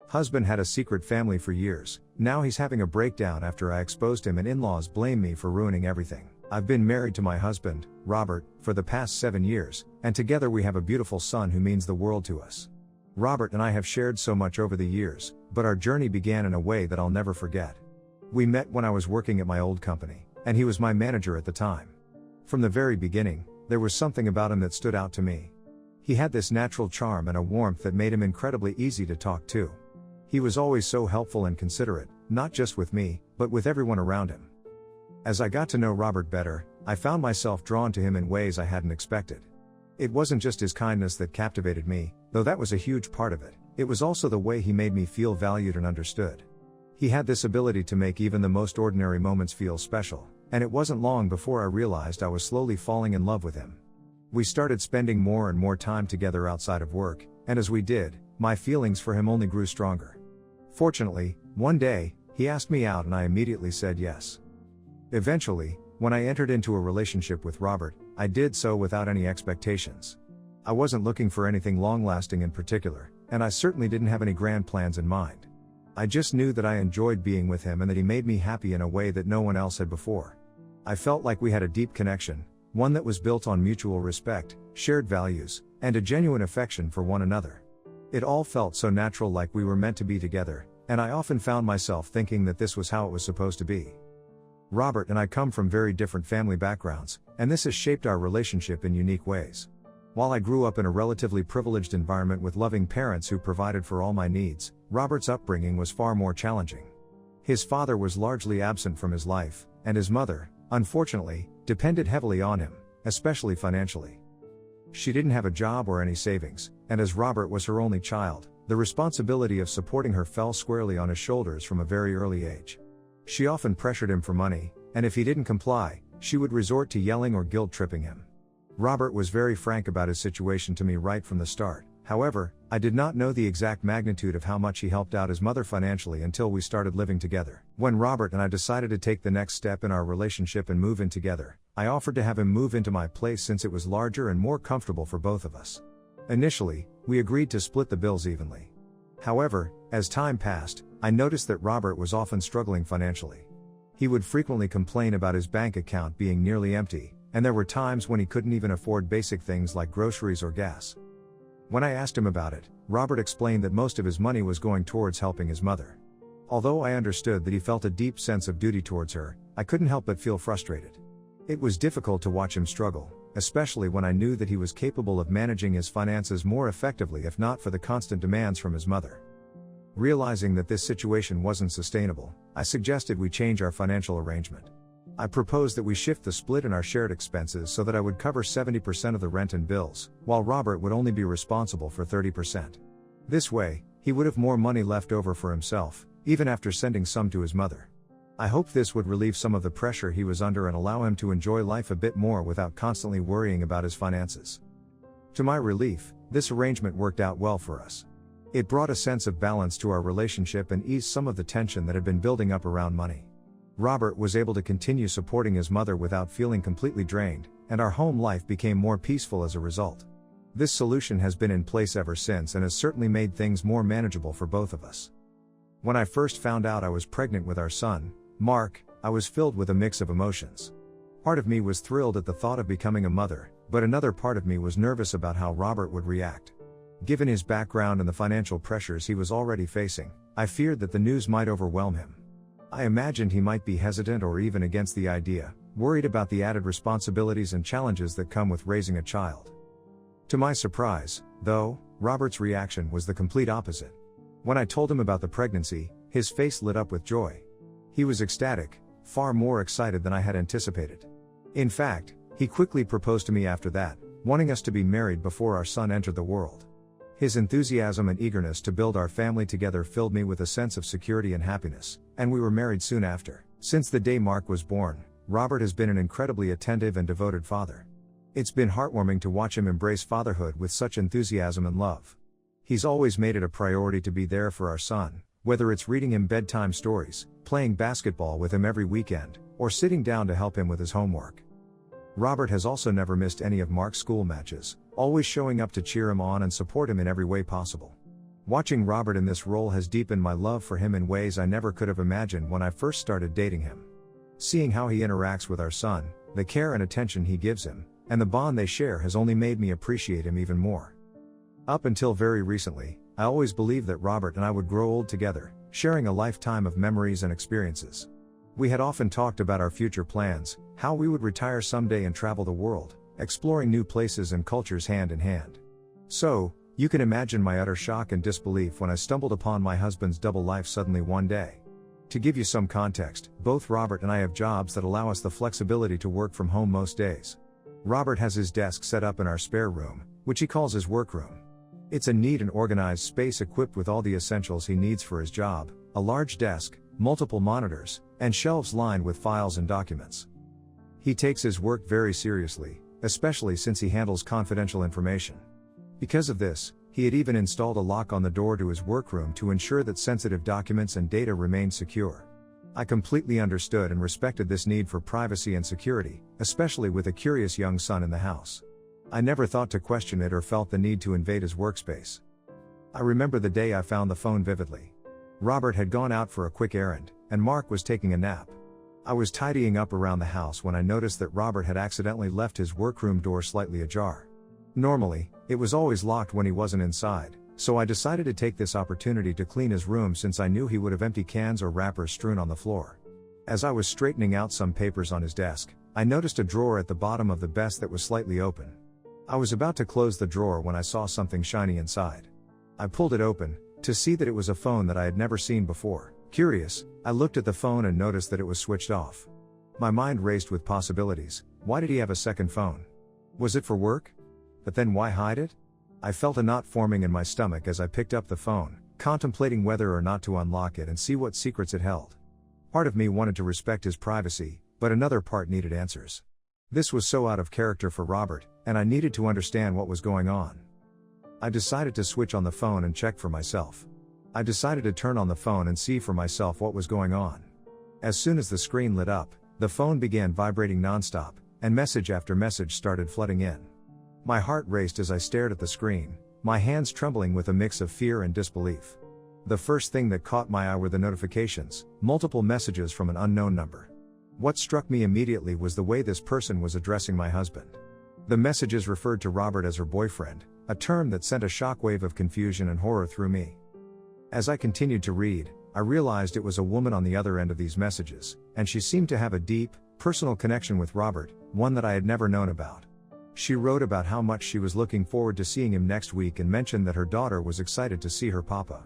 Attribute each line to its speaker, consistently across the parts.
Speaker 1: Husband had a secret family for years, now he's having a breakdown after I exposed him and in-laws blame me for ruining everything. I've been married to my husband, Robert, for the past 7 years, and together we have a beautiful son who means the world to us. Robert and I have shared so much over the years, but our journey began in a way that I'll never forget. We met when I was working at my old company, and he was my manager at the time. From the very beginning, there was something about him that stood out to me. He had this natural charm and a warmth that made him incredibly easy to talk to. He was always so helpful and considerate, not just with me, but with everyone around him. As I got to know Robert better, I found myself drawn to him in ways I hadn't expected. It wasn't just his kindness that captivated me, though that was a huge part of it. It was also the way he made me feel valued and understood. He had this ability to make even the most ordinary moments feel special, and it wasn't long before I realized I was slowly falling in love with him. We started spending more and more time together outside of work, and as we did, my feelings for him only grew stronger. Fortunately, one day, he asked me out and I immediately said yes. Eventually, when I entered into a relationship with Robert, I did so without any expectations. I wasn't looking for anything long-lasting in particular, and I certainly didn't have any grand plans in mind. I just knew that I enjoyed being with him and that he made me happy in a way that no one else had before. I felt like we had a deep connection, one that was built on mutual respect, shared values, and a genuine affection for one another. It all felt so natural, like we were meant to be together, and I often found myself thinking that this was how it was supposed to be. Robert and I come from very different family backgrounds, and this has shaped our relationship in unique ways. While I grew up in a relatively privileged environment with loving parents who provided for all my needs, Robert's upbringing was far more challenging. His father was largely absent from his life, and his mother, unfortunately, depended heavily on him, especially financially. She didn't have a job or any savings, and as Robert was her only child, the responsibility of supporting her fell squarely on his shoulders from a very early age. She often pressured him for money, and if he didn't comply, she would resort to yelling or guilt-tripping him. Robert was very frank about his situation to me right from the start. However, I did not know the exact magnitude of how much he helped out his mother financially until we started living together. When Robert and I decided to take the next step in our relationship and move in together, I offered to have him move into my place since it was larger and more comfortable for both of us. Initially, we agreed to split the bills evenly. However, as time passed, I noticed that Robert was often struggling financially. He would frequently complain about his bank account being nearly empty, and there were times when he couldn't even afford basic things like groceries or gas. When I asked him about it, Robert explained that most of his money was going towards helping his mother. Although I understood that he felt a deep sense of duty towards her, I couldn't help but feel frustrated. It was difficult to watch him struggle, especially when I knew that he was capable of managing his finances more effectively if not for the constant demands from his mother. Realizing that this situation wasn't sustainable, I suggested we change our financial arrangement. I proposed that we shift the split in our shared expenses so that I would cover 70% of the rent and bills, while Robert would only be responsible for 30%. This way, he would have more money left over for himself, even after sending some to his mother. I hoped this would relieve some of the pressure he was under and allow him to enjoy life a bit more without constantly worrying about his finances. To my relief, this arrangement worked out well for us. It brought a sense of balance to our relationship and eased some of the tension that had been building up around money. Robert was able to continue supporting his mother without feeling completely drained, and our home life became more peaceful as a result. This solution has been in place ever since and has certainly made things more manageable for both of us. When I first found out I was pregnant with our son, Mark, I was filled with a mix of emotions. Part of me was thrilled at the thought of becoming a mother, but another part of me was nervous about how Robert would react. Given his background and the financial pressures he was already facing, I feared that the news might overwhelm him. I imagined he might be hesitant or even against the idea, worried about the added responsibilities and challenges that come with raising a child. To my surprise, though, Robert's reaction was the complete opposite. When I told him about the pregnancy, his face lit up with joy. He was ecstatic, far more excited than I had anticipated. In fact, he quickly proposed to me after that, wanting us to be married before our son entered the world. His enthusiasm and eagerness to build our family together filled me with a sense of security and happiness, and we were married soon after. Since the day Mark was born, Robert has been an incredibly attentive and devoted father. It's been heartwarming to watch him embrace fatherhood with such enthusiasm and love. He's always made it a priority to be there for our son, whether it's reading him bedtime stories, playing basketball with him every weekend, or sitting down to help him with his homework. Robert has also never missed any of Mark's school matches, always showing up to cheer him on and support him in every way possible. Watching Robert in this role has deepened my love for him in ways I never could have imagined when I first started dating him. Seeing how he interacts with our son, the care and attention he gives him, and the bond they share has only made me appreciate him even more. Up until very recently, I always believed that Robert and I would grow old together, sharing a lifetime of memories and experiences. We had often talked about our future plans, how we would retire someday and travel the world, exploring new places and cultures hand in hand. So, you can imagine my utter shock and disbelief when I stumbled upon my husband's double life suddenly one day. To give you some context, both Robert and I have jobs that allow us the flexibility to work from home most days. Robert has his desk set up in our spare room, which he calls his workroom. It's a neat and organized space equipped with all the essentials he needs for his job: a large desk, multiple monitors, and shelves lined with files and documents. He takes his work very seriously, especially since he handles confidential information. Because of this, he had even installed a lock on the door to his workroom to ensure that sensitive documents and data remained secure. I completely understood and respected this need for privacy and security, especially with a curious young son in the house. I never thought to question it or felt the need to invade his workspace. I remember the day I found the phone vividly. Robert had gone out for a quick errand, and Mark was taking a nap. I was tidying up around the house when I noticed that Robert had accidentally left his workroom door slightly ajar. Normally, it was always locked when he wasn't inside, so I decided to take this opportunity to clean his room since I knew he would have empty cans or wrappers strewn on the floor. As I was straightening out some papers on his desk, I noticed a drawer at the bottom of the desk that was slightly open. I was about to close the drawer when I saw something shiny inside. I pulled it open, to see that it was a phone that I had never seen before. Curious, I looked at the phone and noticed that it was switched off. My mind raced with possibilities. Why did he have a second phone? Was it for work? But then why hide it? I felt a knot forming in my stomach as I picked up the phone, contemplating whether or not to unlock it and see what secrets it held. Part of me wanted to respect his privacy, but another part needed answers. This was so out of character for Robert, and I needed to understand what was going on. I decided to switch on the phone and check for myself. I decided to turn on the phone and see for myself what was going on. As soon as the screen lit up, the phone began vibrating nonstop, and message after message started flooding in. My heart raced as I stared at the screen, my hands trembling with a mix of fear and disbelief. The first thing that caught my eye were the notifications, multiple messages from an unknown number. What struck me immediately was the way this person was addressing my husband. The messages referred to Robert as her boyfriend, a term that sent a shockwave of confusion and horror through me. As I continued to read, I realized it was a woman on the other end of these messages, and she seemed to have a deep, personal connection with Robert, one that I had never known about. She wrote about how much she was looking forward to seeing him next week and mentioned that her daughter was excited to see her papa.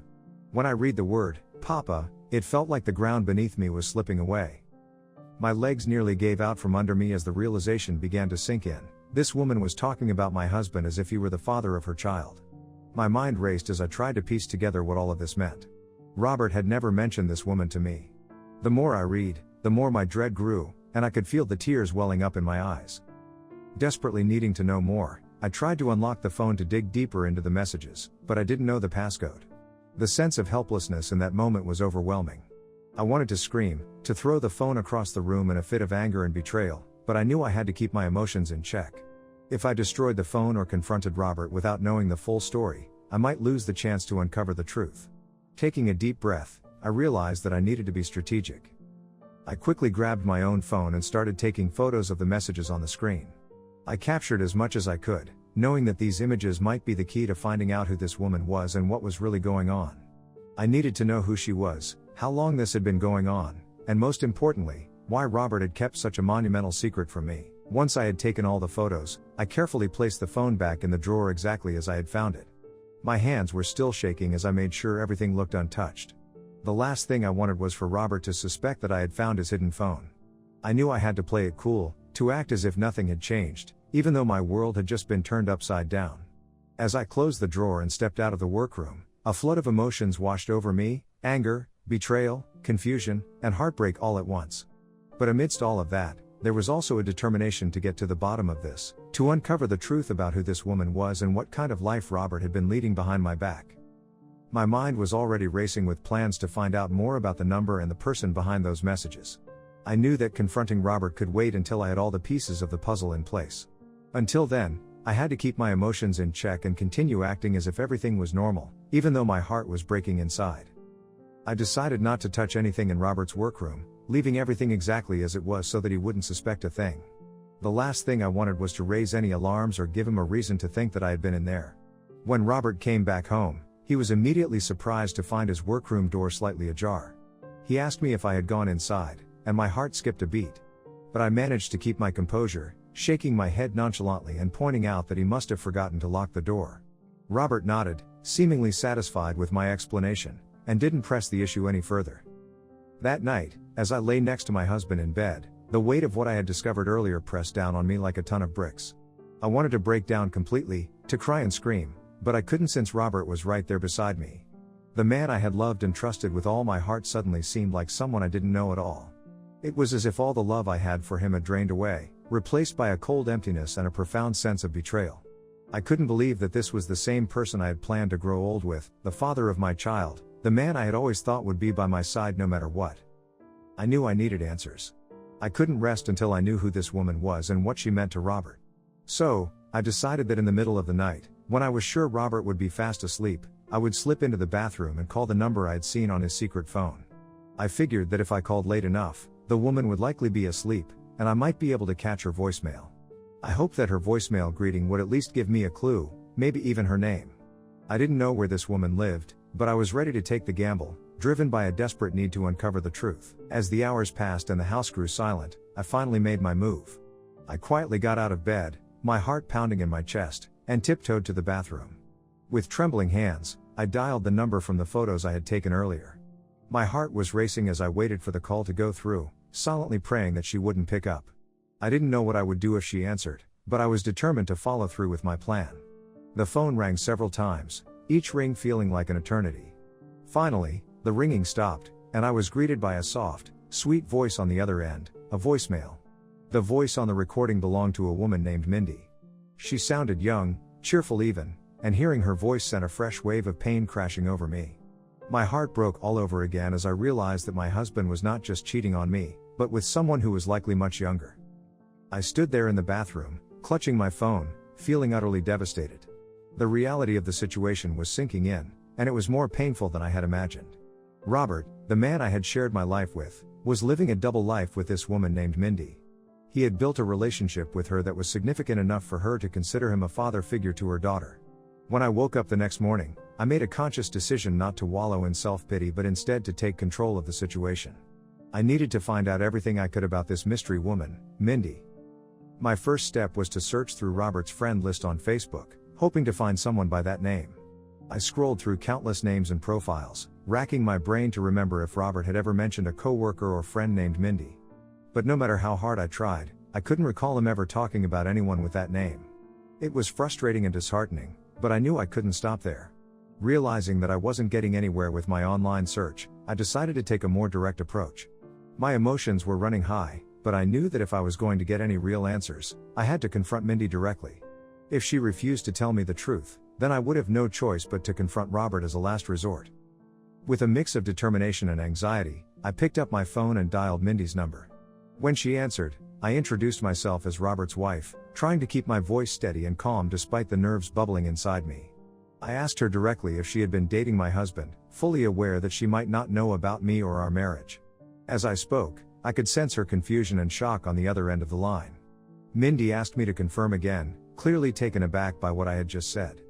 Speaker 1: When I read the word, papa, it felt like the ground beneath me was slipping away. My legs nearly gave out from under me as the realization began to sink in. This woman was talking about my husband as if he were the father of her child. My mind raced as I tried to piece together what all of this meant. Robert had never mentioned this woman to me. The more I read, the more my dread grew, and I could feel the tears welling up in my eyes. Desperately needing to know more, I tried to unlock the phone to dig deeper into the messages, but I didn't know the passcode. The sense of helplessness in that moment was overwhelming. I wanted to scream, to throw the phone across the room in a fit of anger and betrayal, but I knew I had to keep my emotions in check. If I destroyed the phone or confronted Robert without knowing the full story, I might lose the chance to uncover the truth. Taking a deep breath, I realized that I needed to be strategic. I quickly grabbed my own phone and started taking photos of the messages on the screen. I captured as much as I could, knowing that these images might be the key to finding out who this woman was and what was really going on. I needed to know who she was, how long this had been going on, and most importantly, why Robert had kept such a monumental secret from me. Once I had taken all the photos, I carefully placed the phone back in the drawer exactly as I had found it. My hands were still shaking as I made sure everything looked untouched. The last thing I wanted was for Robert to suspect that I had found his hidden phone. I knew I had to play it cool, to act as if nothing had changed, even though my world had just been turned upside down. As I closed the drawer and stepped out of the workroom, a flood of emotions washed over me: anger, betrayal, confusion, and heartbreak all at once. But amidst all of that, there was also a determination to get to the bottom of this, to uncover the truth about who this woman was and what kind of life Robert had been leading behind my back. My mind was already racing with plans to find out more about the number and the person behind those messages. I knew that confronting Robert could wait until I had all the pieces of the puzzle in place. Until then, I had to keep my emotions in check and continue acting as if everything was normal, even though my heart was breaking inside. I decided not to touch anything in Robert's workroom, leaving everything exactly as it was so that he wouldn't suspect a thing. The last thing I wanted was to raise any alarms or give him a reason to think that I had been in there. When Robert came back home, he was immediately surprised to find his workroom door slightly ajar. He asked me if I had gone inside, and my heart skipped a beat. But I managed to keep my composure, shaking my head nonchalantly and pointing out that he must have forgotten to lock the door. Robert nodded, seemingly satisfied with my explanation, and didn't press the issue any further. That night, as I lay next to my husband in bed, the weight of what I had discovered earlier pressed down on me like a ton of bricks. I wanted to break down completely, to cry and scream, but I couldn't since Robert was right there beside me. The man I had loved and trusted with all my heart suddenly seemed like someone I didn't know at all. It was as if all the love I had for him had drained away, replaced by a cold emptiness and a profound sense of betrayal. I couldn't believe that this was the same person I had planned to grow old with, the father of my child, the man I had always thought would be by my side no matter what. I knew I needed answers. I couldn't rest until I knew who this woman was and what she meant to Robert. So, I decided that in the middle of the night, when I was sure Robert would be fast asleep, I would slip into the bathroom and call the number I had seen on his secret phone. I figured that if I called late enough, the woman would likely be asleep, and I might be able to catch her voicemail. I hoped that her voicemail greeting would at least give me a clue, maybe even her name. I didn't know where this woman lived, but I was ready to take the gamble, driven by a desperate need to uncover the truth. As the hours passed and the house grew silent, I finally made my move. I quietly got out of bed, my heart pounding in my chest, and tiptoed to the bathroom. With trembling hands, I dialed the number from the photos I had taken earlier. My heart was racing as I waited for the call to go through, silently praying that she wouldn't pick up. I didn't know what I would do if she answered, but I was determined to follow through with my plan. The phone rang several times, each ring feeling like an eternity. Finally, the ringing stopped, and I was greeted by a soft, sweet voice on the other end, a voicemail. The voice on the recording belonged to a woman named Mindy. She sounded young, cheerful even, and hearing her voice sent a fresh wave of pain crashing over me. My heart broke all over again as I realized that my husband was not just cheating on me, but with someone who was likely much younger. I stood there in the bathroom, clutching my phone, feeling utterly devastated. The reality of the situation was sinking in, and it was more painful than I had imagined. Robert, the man I had shared my life with, was living a double life with this woman named Mindy. He had built a relationship with her that was significant enough for her to consider him a father figure to her daughter. When I woke up the next morning, I made a conscious decision not to wallow in self-pity but instead to take control of the situation. I needed to find out everything I could about this mystery woman, Mindy. My first step was to search through Robert's friend list on Facebook, hoping to find someone by that name. I scrolled through countless names and profiles, racking my brain to remember if Robert had ever mentioned a coworker or friend named Mindy. But no matter how hard I tried, I couldn't recall him ever talking about anyone with that name. It was frustrating and disheartening, but I knew I couldn't stop there. Realizing that I wasn't getting anywhere with my online search, I decided to take a more direct approach. My emotions were running high, but I knew that if I was going to get any real answers, I had to confront Mindy directly. If she refused to tell me the truth, then I would have no choice but to confront Robert as a last resort. With a mix of determination and anxiety, I picked up my phone and dialed Mindy's number. When she answered, I introduced myself as Robert's wife, trying to keep my voice steady and calm despite the nerves bubbling inside me. I asked her directly if she had been dating my husband, fully aware that she might not know about me or our marriage. As I spoke, I could sense her confusion and shock on the other end of the line. Mindy asked me to confirm again, clearly taken aback by what I had just said.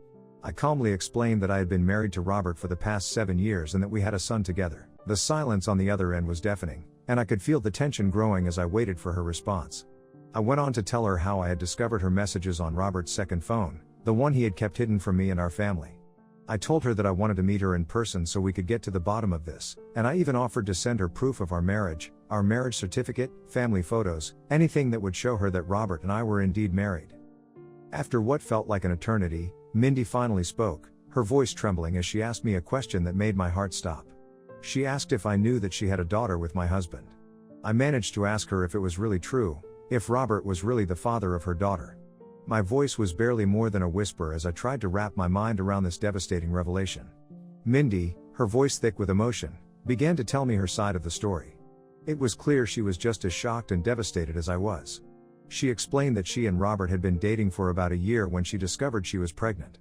Speaker 1: I calmly explained that I had been married to Robert for the past 7 years and that we had a son together. The silence on the other end was deafening, and I could feel the tension growing as I waited for her response. I went on to tell her how I had discovered her messages on Robert's second phone, the one he had kept hidden from me and our family. I told her that I wanted to meet her in person so we could get to the bottom of this, and I even offered to send her proof of our marriage certificate, family photos, anything that would show her that Robert and I were indeed married. After what felt like an eternity, Mindy finally spoke, her voice trembling as she asked me a question that made my heart stop. She asked if I knew that she had a daughter with my husband. I managed to ask her if it was really true, if Robert was really the father of her daughter. My voice was barely more than a whisper as I tried to wrap my mind around this devastating revelation. Mindy, her voice thick with emotion, began to tell me her side of the story. It was clear she was just as shocked and devastated as I was. She explained that she and Robert had been dating for about a year when she discovered she was pregnant.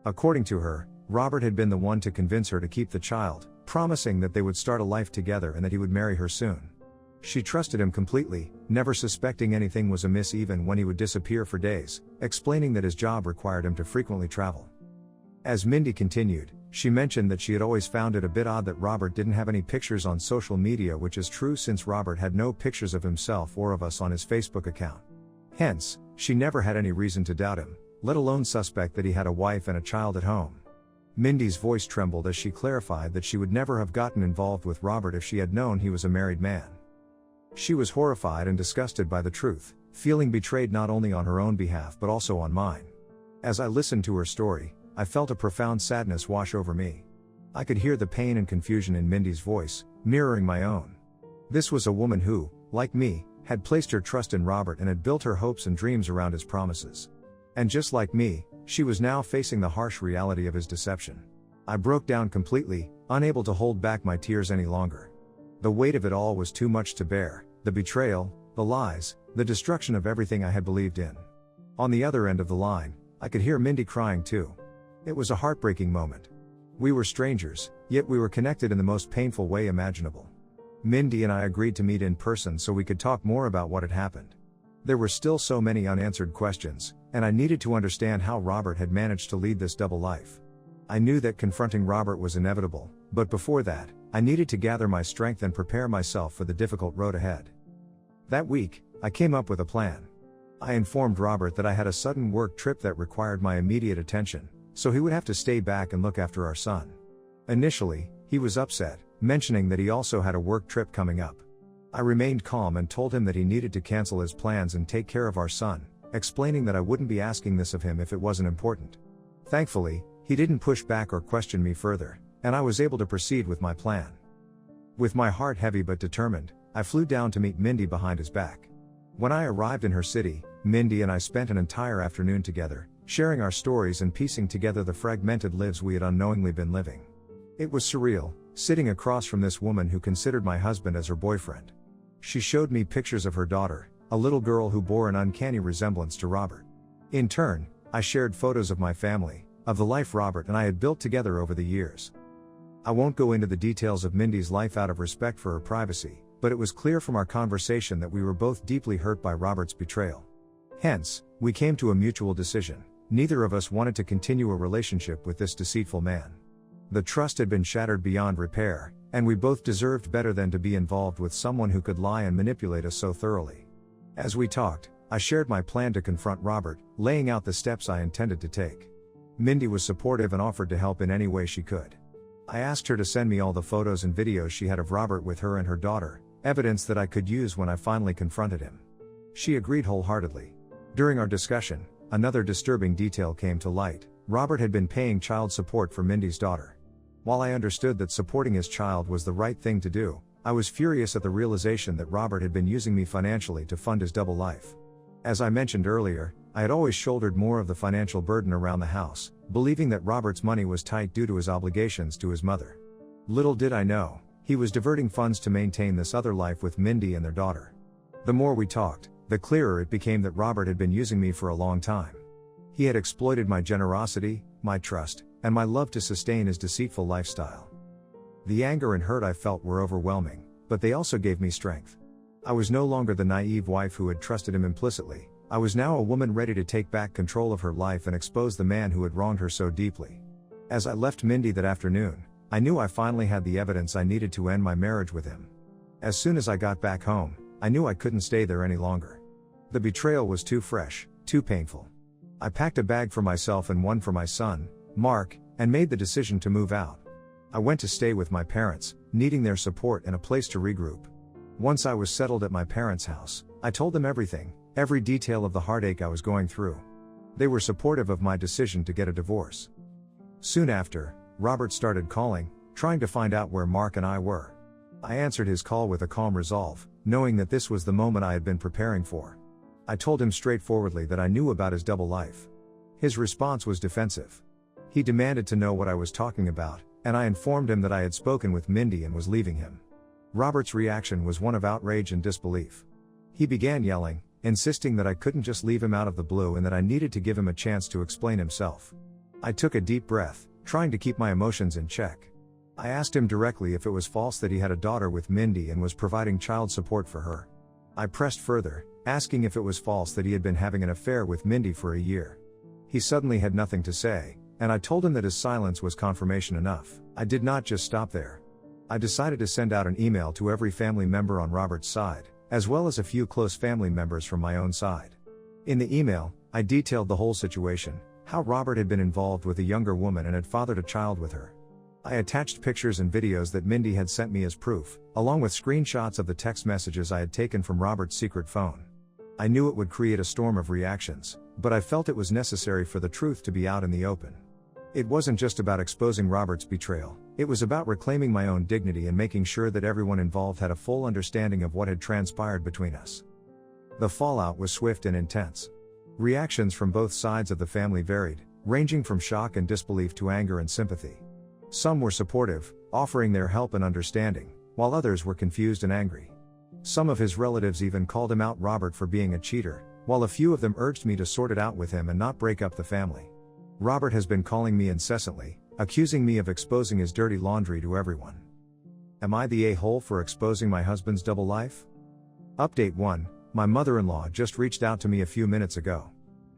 Speaker 1: According to her, Robert had been the one to convince her to keep the child, promising that they would start a life together and that he would marry her soon. She trusted him completely, never suspecting anything was amiss even when he would disappear for days, explaining that his job required him to frequently travel. As Mindy continued, she mentioned that she had always found it a bit odd that Robert didn't have any pictures on social media, which is true since Robert had no pictures of himself or of us on his Facebook account. Hence, she never had any reason to doubt him, let alone suspect that he had a wife and a child at home. Mindy's voice trembled as she clarified that she would never have gotten involved with Robert if she had known he was a married man. She was horrified and disgusted by the truth, feeling betrayed not only on her own behalf but also on mine. As I listened to her story, I felt a profound sadness wash over me. I could hear the pain and confusion in Mindy's voice, mirroring my own. This was a woman who, like me, had placed her trust in Robert and had built her hopes and dreams around his promises. And just like me, she was now facing the harsh reality of his deception. I broke down completely, unable to hold back my tears any longer. The weight of it all was too much to bear, the betrayal, the lies, the destruction of everything I had believed in. On the other end of the line, I could hear Mindy crying too. It was a heartbreaking moment. We were strangers, yet we were connected in the most painful way imaginable. Mindy and I agreed to meet in person so we could talk more about what had happened. There were still so many unanswered questions, and I needed to understand how Robert had managed to lead this double life. I knew that confronting Robert was inevitable, but before that, I needed to gather my strength and prepare myself for the difficult road ahead. That week, I came up with a plan. I informed Robert that I had a sudden work trip that required my immediate attention, so he would have to stay back and look after our son. Initially, he was upset, mentioning that he also had a work trip coming up. I remained calm and told him that he needed to cancel his plans and take care of our son, explaining that I wouldn't be asking this of him if it wasn't important. Thankfully, he didn't push back or question me further, and I was able to proceed with my plan. With my heart heavy but determined, I flew down to meet Mindy behind his back. When I arrived in her city, Mindy and I spent an entire afternoon together, sharing our stories and piecing together the fragmented lives we had unknowingly been living. It was surreal, sitting across from this woman who considered my husband as her boyfriend. She showed me pictures of her daughter, a little girl who bore an uncanny resemblance to Robert. In turn, I shared photos of my family, of the life Robert and I had built together over the years. I won't go into the details of Mindy's life out of respect for her privacy, but it was clear from our conversation that we were both deeply hurt by Robert's betrayal. Hence, we came to a mutual decision. Neither of us wanted to continue a relationship with this deceitful man. The trust had been shattered beyond repair, and we both deserved better than to be involved with someone who could lie and manipulate us so thoroughly. As we talked, I shared my plan to confront Robert, laying out the steps I intended to take. Mindy was supportive and offered to help in any way she could. I asked her to send me all the photos and videos she had of Robert with her and her daughter, evidence that I could use when I finally confronted him. She agreed wholeheartedly. During our discussion, another disturbing detail came to light. Robert had been paying child support for Mindy's daughter. While I understood that supporting his child was the right thing to do, I was furious at the realization that Robert had been using me financially to fund his double life. As I mentioned earlier, I had always shouldered more of the financial burden around the house, believing that Robert's money was tight due to his obligations to his mother. Little did I know, he was diverting funds to maintain this other life with Mindy and their daughter. The more we talked, the clearer it became that Robert had been using me for a long time. He had exploited my generosity, my trust, and my love to sustain his deceitful lifestyle. The anger and hurt I felt were overwhelming, but they also gave me strength. I was no longer the naive wife who had trusted him implicitly. I was now a woman ready to take back control of her life and expose the man who had wronged her so deeply. As I left Mindy that afternoon, I knew I finally had the evidence I needed to end my marriage with him. As soon as I got back home, I knew I couldn't stay there any longer. The betrayal was too fresh, too painful. I packed a bag for myself and one for my son, Mark, and made the decision to move out. I went to stay with my parents, needing their support and a place to regroup. Once I was settled at my parents' house, I told them everything, every detail of the heartache I was going through. They were supportive of my decision to get a divorce. Soon after, Robert started calling, trying to find out where Mark and I were. I answered his call with a calm resolve, knowing that this was the moment I had been preparing for. I told him straightforwardly that I knew about his double life. His response was defensive. He demanded to know what I was talking about, and I informed him that I had spoken with Mindy and was leaving him. Robert's reaction was one of outrage and disbelief. He began yelling, insisting that I couldn't just leave him out of the blue and that I needed to give him a chance to explain himself. I took a deep breath, trying to keep my emotions in check. I asked him directly if it was false that he had a daughter with Mindy and was providing child support for her. I pressed further, asking if it was false that he had been having an affair with Mindy for a year. He suddenly had nothing to say, and I told him that his silence was confirmation enough. I did not just stop there. I decided to send out an email to every family member on Robert's side, as well as a few close family members from my own side. In the email, I detailed the whole situation, how Robert had been involved with a younger woman and had fathered a child with her. I attached pictures and videos that Mindy had sent me as proof, along with screenshots of the text messages I had taken from Robert's secret phone. I knew it would create a storm of reactions, but I felt it was necessary for the truth to be out in the open. It wasn't just about exposing Robert's betrayal, it was about reclaiming my own dignity and making sure that everyone involved had a full understanding of what had transpired between us. The fallout was swift and intense. Reactions from both sides of the family varied, ranging from shock and disbelief to anger and sympathy. Some were supportive, offering their help and understanding, while others were confused and angry. Some of his relatives even called him out Robert for being a cheater, while a few of them urged me to sort it out with him and not break up the family. Robert has been calling me incessantly, accusing me of exposing his dirty laundry to everyone. Am I the a-hole for exposing my husband's double life? Update 1. My mother-in-law just reached out to me a few minutes ago.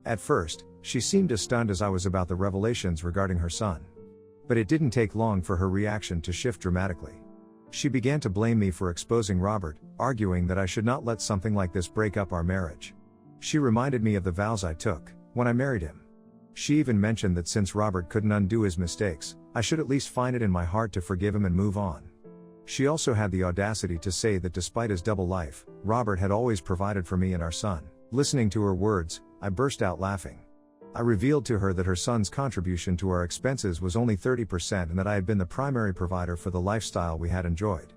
Speaker 1: At first, she seemed as stunned as I was about the revelations regarding her son. But it didn't take long for her reaction to shift dramatically. She began to blame me for exposing Robert, arguing that I should not let something like this break up our marriage. She reminded me of the vows I took when I married him. She even mentioned that since Robert couldn't undo his mistakes, I should at least find it in my heart to forgive him and move on. She also had the audacity to say that despite his double life, Robert had always provided for me and our son. Listening to her words, I burst out laughing. I revealed to her that her son's contribution to our expenses was only 30% and that I had been the primary provider for the lifestyle we had enjoyed.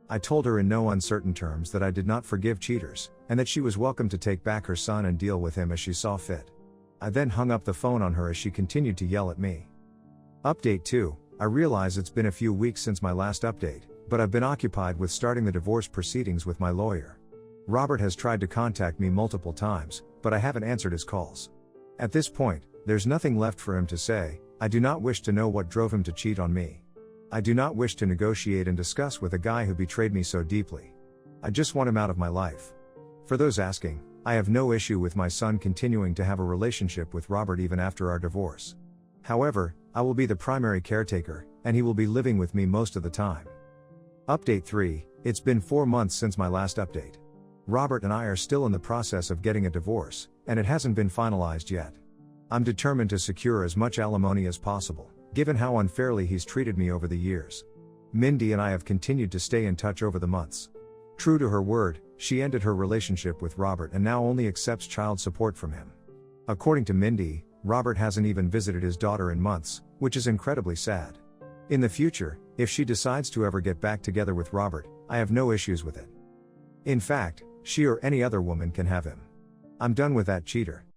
Speaker 1: I told her in no uncertain terms that I did not forgive cheaters, and that she was welcome to take back her son and deal with him as she saw fit. I then hung up the phone on her as she continued to yell at me. Update 2. I realize it's been a few weeks since my last update, but I've been occupied with starting the divorce proceedings with my lawyer. Robert has tried to contact me multiple times, but I haven't answered his calls. At this point, there's nothing left for him to say. I do not wish to know what drove him to cheat on me. I do not wish to negotiate and discuss with a guy who betrayed me so deeply. I just want him out of my life. For those asking, I have no issue with my son continuing to have a relationship with Robert even after our divorce. However, I will be the primary caretaker, and he will be living with me most of the time. Update 3. It's been 4 months since my last update. Robert and I are still in the process of getting a divorce, and it hasn't been finalized yet. I'm determined to secure as much alimony as possible, given how unfairly he's treated me over the years. Mindy and I have continued to stay in touch over the months. True to her word, she ended her relationship with Robert and now only accepts child support from him. According to Mindy, Robert hasn't even visited his daughter in months, which is incredibly sad. In the future, if she decides to ever get back together with Robert, I have no issues with it. In fact, she or any other woman can have him. I'm done with that cheater.